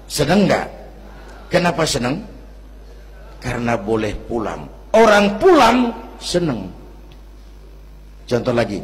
Seneng nggak? Kenapa seneng? Karena boleh pulang. Orang pulang seneng. Contoh lagi,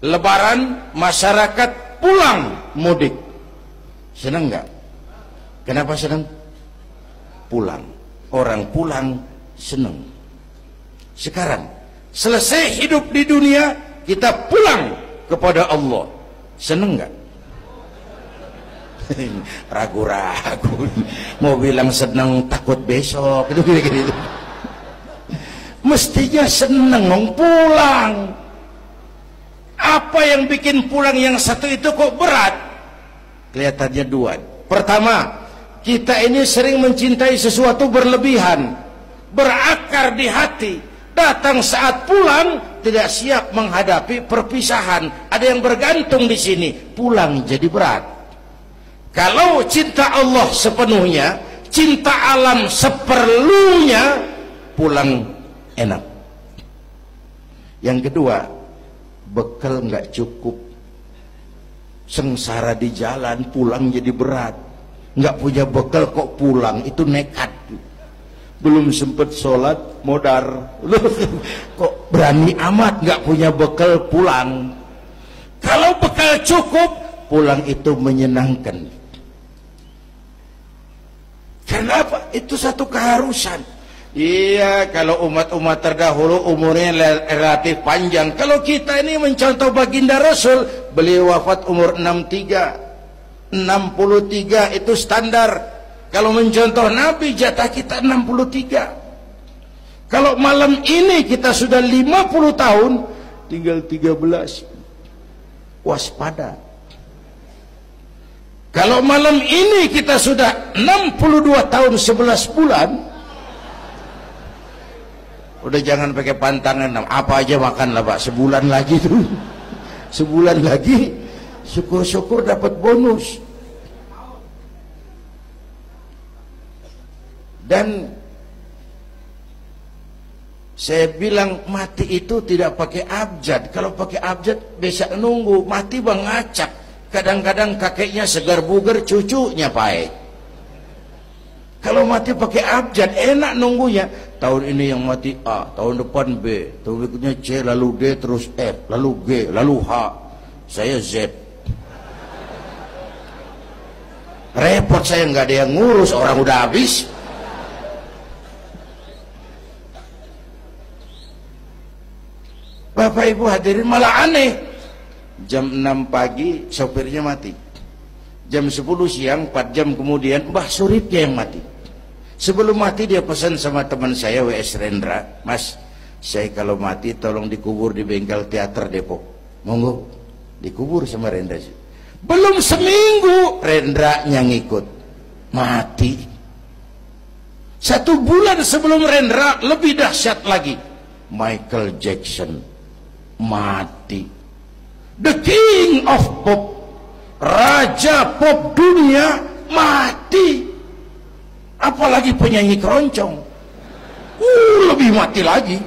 Lebaran masyarakat pulang mudik, seneng nggak? Kenapa seneng? Pulang. Orang pulang seneng. Sekarang selesai hidup di dunia, kita pulang kepada Allah, seneng nggak? Ragu-ragu, mau bilang seneng takut besok itu gini-gini. Mestinya seneng pulang. Apa yang bikin pulang yang satu itu kok berat? Kelihatannya dua. Pertama, kita ini sering mencintai sesuatu berlebihan, berakar di hati. Datang saat pulang tidak siap menghadapi perpisahan. Ada yang bergantung di sini, pulang jadi berat. Kalau cinta Allah sepenuhnya, cinta alam seperlunya, pulang enak. Yang kedua, bekal nggak cukup, sengsara di jalan, pulang jadi berat. Nggak punya bekal kok pulang, itu nekat. Belum sempet sholat modar, kok berani amat nggak punya bekal pulang. Kalau bekal cukup, pulang itu menyenangkan. Kenapa? Itu satu keharusan. Iya, kalau umat-umat terdahulu umurnya relatif panjang. Kalau kita ini mencontoh baginda Rasul, beliau wafat umur 63 itu standar. Kalau mencontoh Nabi, jatah kita 63. Kalau malam ini kita sudah 50 tahun, tinggal 13. Waspada. Kalau malam ini kita sudah 62 tahun 11 bulan, udah jangan pakai pantangan, apa aja makanlah Pak, sebulan lagi tuh. Sebulan lagi, syukur-syukur dapat bonus. Dan saya bilang mati itu tidak pakai abjad. Kalau pakai abjad bisa nunggu, mati bang ngacak. Kadang-kadang kakeknya segar bugar, cucunya pakai. Kalau mati pakai abjad enak nunggunya. Tahun ini yang mati A, tahun depan B, tahun berikutnya C, lalu D, terus F, lalu G, lalu H. Saya Z. Repot saya, nggak ada yang ngurus, orang udah habis. Bapak Ibu hadirin, malah aneh. Jam 6 pagi sopirnya mati. Jam 10 siang, 4 jam kemudian Mbah Suripnya yang mati. Sebelum mati dia pesan sama teman saya W.S. Rendra, Mas, saya kalau mati tolong dikubur di bengkel teater Depok. Monggo, dikubur sama Rendra. Belum seminggu Rendranya ngikut, mati. 1 bulan sebelum Rendra, lebih dahsyat lagi, Michael Jackson mati. The King of Pop, raja pop dunia, mati. Apalagi penyanyi keroncong, lebih mati lagi.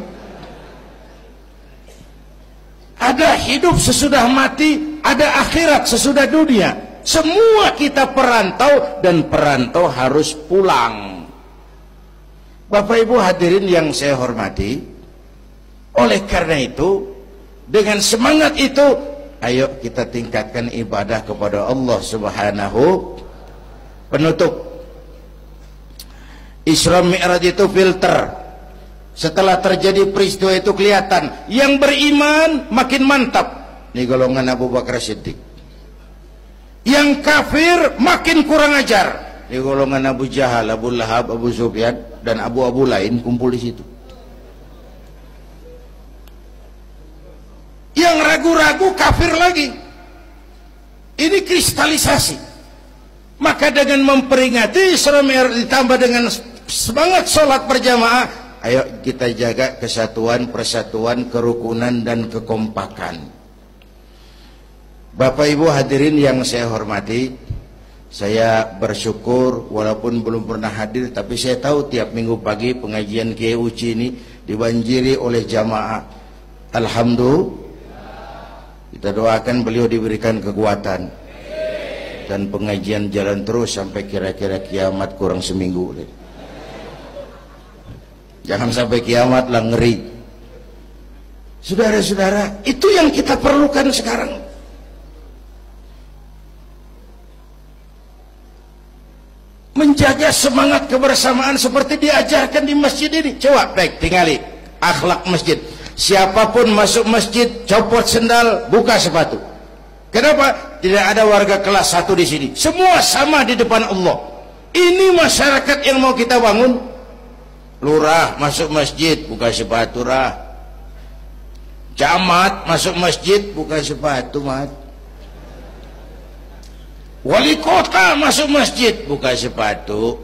Ada hidup sesudah mati, ada akhirat sesudah dunia. Semua kita perantau, dan perantau harus pulang. Bapak Ibu hadirin yang saya hormati, oleh karena itu, dengan semangat itu, ayo kita tingkatkan ibadah kepada Allah Subhanahu. Penutup, Isra Mi'raj itu filter. Setelah terjadi peristiwa itu kelihatan, yang beriman makin mantap, ini golongan Abu Bakar Siddiq. Yang kafir makin kurang ajar, ini golongan Abu Jahal, Abu Lahab, Abu Sufyan, dan abu-abu lain kumpul di situ. Yang ragu-ragu kafir lagi. Ini kristalisasi. Maka dengan memperingati Isra Mi'raj ditambah dengan semangat sholat berjamaah, ayo kita jaga kesatuan, persatuan, kerukunan, dan kekompakan. Bapak Ibu hadirin yang saya hormati, saya bersyukur walaupun belum pernah hadir, tapi saya tahu tiap minggu pagi pengajian Kiai Uci ini dibanjiri oleh jamaah. Alhamdulillah, kita doakan beliau diberikan kekuatan. dan pengajian jalan terus sampai kira-kira kiamat kurang seminggu. Jangan sampai kiamat lah, ngeri. Saudara-saudara, itu yang kita perlukan sekarang. Menjaga semangat kebersamaan seperti diajarkan di masjid ini. Coba baik tinggali akhlak masjid. Siapapun masuk masjid, copot sendal, buka sepatu. Kenapa? Tidak ada warga kelas 1 di sini. Semua sama di depan Allah. Ini masyarakat yang mau kita bangun. Lurah masuk masjid, buka sepatu, rah. Camat masuk masjid, buka sepatu, mat. Wali kota masuk masjid, buka sepatu.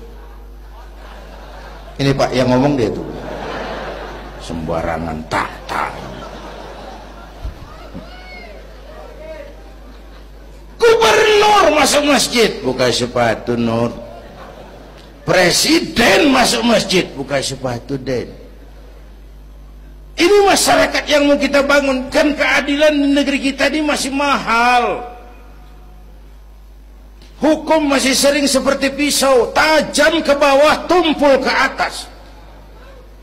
Ini Pak yang ngomong dia tuh. Sembarangan tak. Gubernur masuk masjid, buka sepatu, Nur. Presiden masuk masjid, buka sepatu, Den. Ini masyarakat yang mau kita bangun. Kan keadilan di negeri kita ini masih mahal. Hukum masih sering seperti pisau, tajam ke bawah, tumpul ke atas.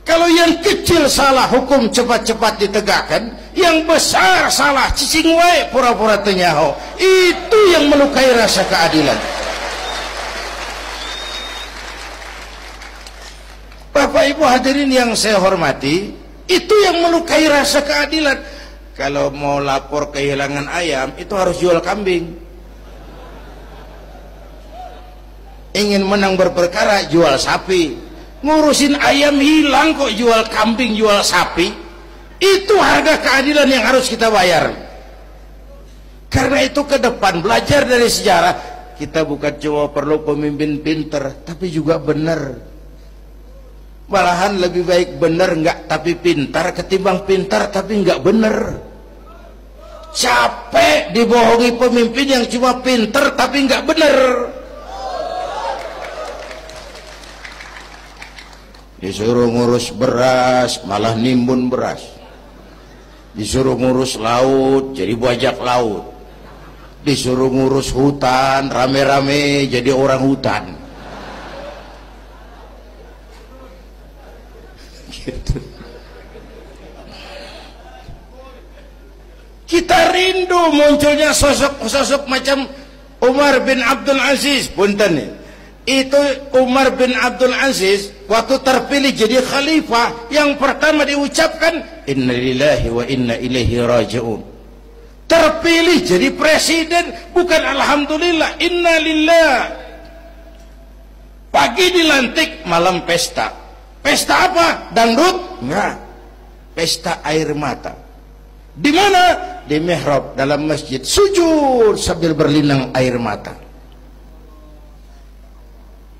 Kalau yang kecil salah, hukum cepat-cepat ditegakkan. Yang besar salah, cicing wae pura-pura tenyaho. Itu yang melukai rasa keadilan. Bapak Ibu hadirin yang saya hormati, itu yang melukai rasa keadilan. Kalau mau lapor kehilangan ayam, itu harus jual kambing. Ingin menang berperkara, jual sapi. Ngurusin ayam hilang kok jual kambing, jual sapi. Itu harga keadilan yang harus kita bayar. Karena itu ke depan belajar dari sejarah, kita bukan cuma perlu pemimpin pinter, tapi juga benar. Malahan lebih baik benar enggak tapi pintar ketimbang pintar tapi enggak benar. Capek dibohongi pemimpin yang cuma pintar tapi enggak benar. Disuruh ngurus beras malah nimbun beras. Disuruh ngurus laut jadi bajak laut. Disuruh ngurus hutan rame-rame jadi orang hutan. Gitu. Kita rindu munculnya sosok-sosok macam Umar bin Abdul Aziz. Punten nih. Itu Umar bin Abdul Aziz waktu terpilih jadi khalifah, yang pertama diucapkan innalillahi wa inna ilaihi raji'un. Terpilih jadi presiden, bukan alhamdulillah, innalillah. Pagi dilantik, malam pesta. Pesta apa? Dangdut? Enggak. Pesta air mata. Di mana? Di mihrab dalam masjid, sujud sambil berlinang air mata.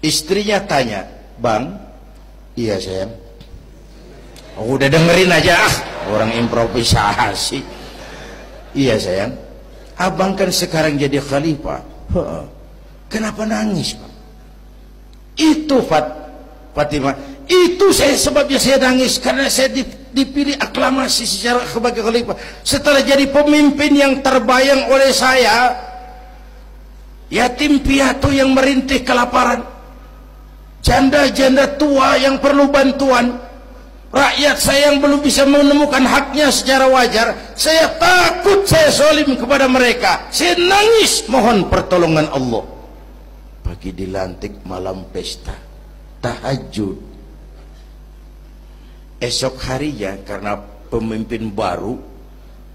Istrinya tanya, "Bang?" "Iya sayang." "Oh, udah dengerin aja, orang improvisasi." "Iya sayang, abang kan sekarang jadi khalifah." "Kenapa nangis, Bang?" "Itu Fatimah, itu sebabnya saya nangis, karena saya dipilih aklamasi secara sebagai khalifah. Setelah jadi pemimpin yang terbayang oleh saya, yatim piatu yang merintih kelaparan, janda-janda tua yang perlu bantuan, rakyat saya yang belum bisa menemukan haknya secara wajar, saya takut saya zalim kepada mereka. Saya nangis mohon pertolongan Allah." Pagi dilantik, malam pesta, tahajud. Esok harinya karena pemimpin baru,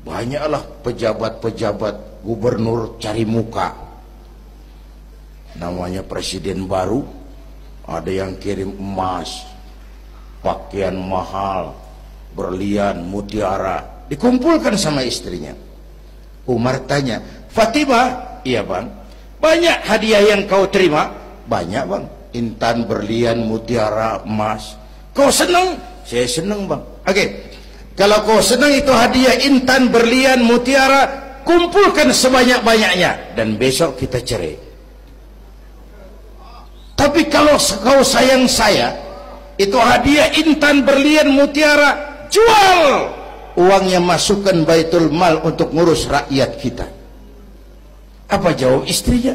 banyaklah pejabat-pejabat, gubernur cari muka. Namanya presiden baru, ada yang kirim emas, pakaian mahal, berlian, mutiara, dikumpulkan sama istrinya. Umar tanya, "Fatimah?" "Iya Bang." "Banyak hadiah yang kau terima?" "Banyak Bang, intan, berlian, mutiara, emas." "Kau senang?" "Saya senang Bang." "Oke, kalau kau senang itu hadiah intan, berlian, mutiara, kumpulkan sebanyak-banyaknya dan besok kita cerai. Tapi kalau kau sayang saya, itu hadiah intan, berlian, mutiara, jual. Uangnya masukkan Baitul Mal untuk ngurus rakyat kita." Apa jawab istrinya?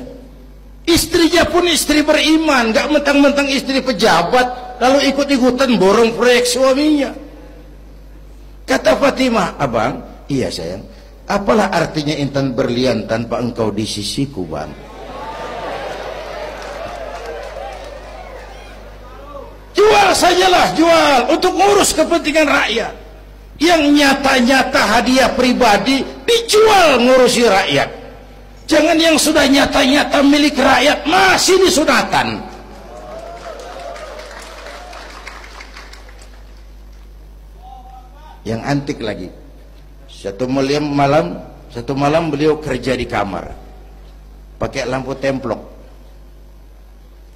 Istrinya pun istri beriman, nggak mentang-mentang istri pejabat lalu ikut-ikutan borong proyek suaminya. Kata Fatimah, abang, iya sayang, apalah artinya intan berlian tanpa engkau di sisiku, bang? Jual sajalah, jual untuk ngurus kepentingan rakyat. Yang nyata-nyata hadiah pribadi dijual ngurusi rakyat. Jangan yang sudah nyata-nyata milik rakyat masih disunatan. Yang antik lagi, satu malam beliau kerja di kamar pakai lampu templok,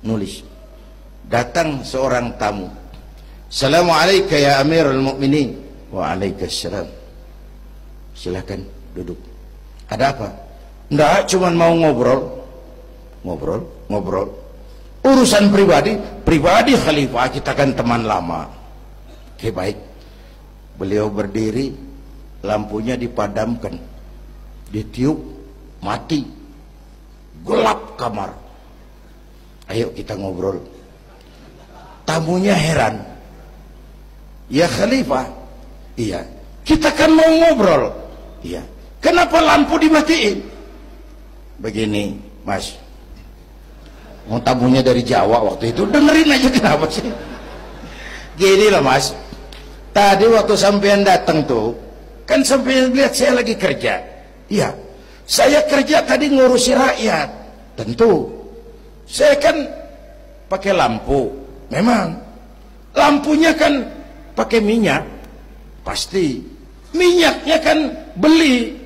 nulis. Datang seorang tamu, Assalamualaikum ya Amirul Mukminin. Waalaikumsalam. Silakan duduk. Ada apa? Enggak, cuman mau ngobrol. Urusan pribadi khalifah, kita kan teman lama. Oke, baik. Beliau berdiri, lampunya dipadamkan, ditiup, mati, gelap kamar. Ayo kita ngobrol. Tamunya heran, ya khalifah, iya, kita kan mau ngobrol, iya, kenapa lampu dimatiin? Begini mas, mau tamunya dari Jawa waktu itu, dengerin aja kenapa sih. Gini lah mas, tadi waktu sampean datang tuh, kan sampean lihat saya lagi kerja. Iya, saya kerja tadi ngurusi rakyat. Tentu, saya kan pakai lampu. Memang, lampunya kan pakai minyak. Pasti, minyaknya kan beli.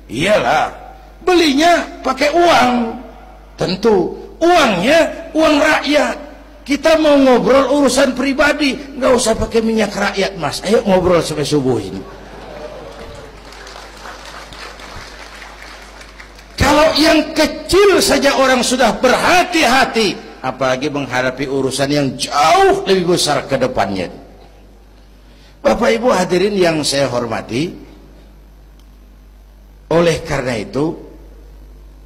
Iyalah, belinya pakai uang. Tentu, uangnya uang rakyat. Kita mau ngobrol urusan pribadi, nggak usah pakai minyak rakyat mas. Ayo ngobrol sampai subuh ini. Kalau yang kecil saja orang sudah berhati-hati, apalagi menghadapi urusan yang jauh lebih besar ke depannya. Bapak Ibu hadirin yang saya hormati, oleh karena itu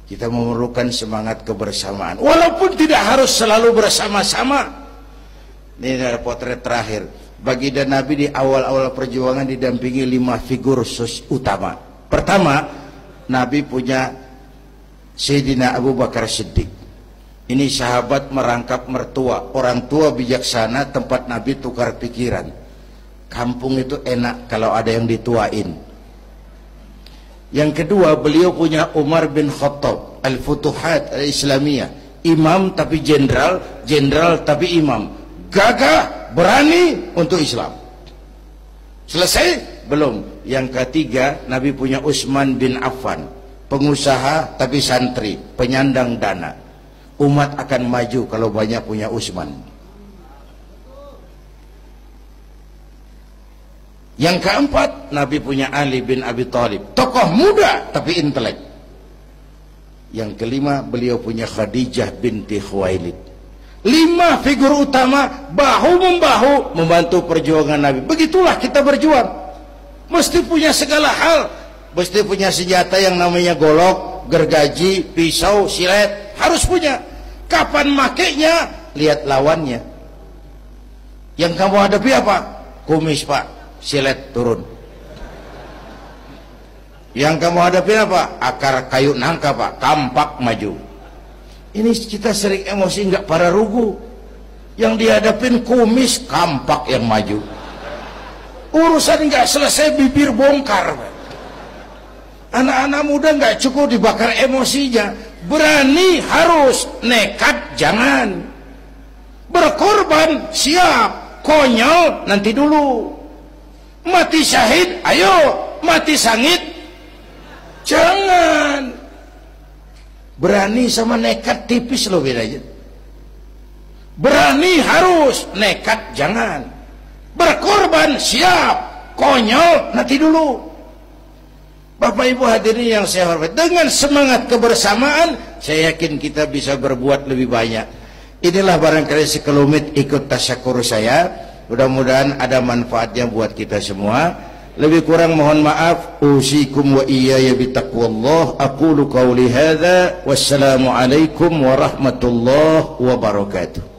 kita memerlukan semangat kebersamaan, walaupun tidak harus selalu bersama-sama. Ini adalah potret terakhir. Baginda Nabi di awal-awal perjuangan didampingi 5 figur utama. Pertama, Nabi punya Sayyidina Abu Bakar Siddiq. Ini sahabat merangkap mertua, orang tua bijaksana, tempat Nabi tukar pikiran. Kampung itu enak kalau ada yang dituain. Yang kedua, beliau punya Umar bin Khattab, Al-Futuhat Al-Islamiyah, imam tapi jenderal, jenderal tapi imam, gagah, berani untuk Islam. Selesai? Belum. Yang ketiga, Nabi punya Utsman bin Affan, pengusaha tapi santri, penyandang dana. Umat akan maju kalau banyak punya Utsman. Yang keempat, Nabi punya Ali bin Abi Thalib, tokoh muda tapi intelek. Yang kelima, beliau punya Khadijah binti Khuwailid. 5 figur utama bahu-membahu membantu perjuangan Nabi. Begitulah kita berjuang. Mesti punya segala hal. Mesti punya senjata yang namanya golok, gergaji, pisau, silet. Harus punya. Kapan makainya? Lihat lawannya. Yang kamu hadapi apa? Kumis pak, silet turun. Yang kamu hadapi apa? Akar kayu nangka pak, kampak maju. Ini kita sering emosi nggak para rugu. Yang dihadapin kumis, kampak yang maju. Urusan nggak selesai bibir bongkar. Anak-anak muda nggak cukup dibakar emosinya. Berani harus, nekat jangan. Berkorban siap, konyol nanti dulu. Mati syahid, ayo. Mati sangit, jangan. Berani sama nekat tipis loh bedanya. Berani harus, nekat jangan. Berkorban siap, konyol nanti dulu. Bapak Ibu hadirin yang saya hormati, dengan semangat kebersamaan, saya yakin kita bisa berbuat lebih banyak. Inilah barangkali sekelumit ikut tasyakur saya. Mudah-mudahan ada manfaatnya buat kita semua. Lebih kurang mohon maaf. Usikum wa iyaya bitaqwallah. Aqulu qawli hadza. Wassalamualaikum warahmatullahi wabarakatuh.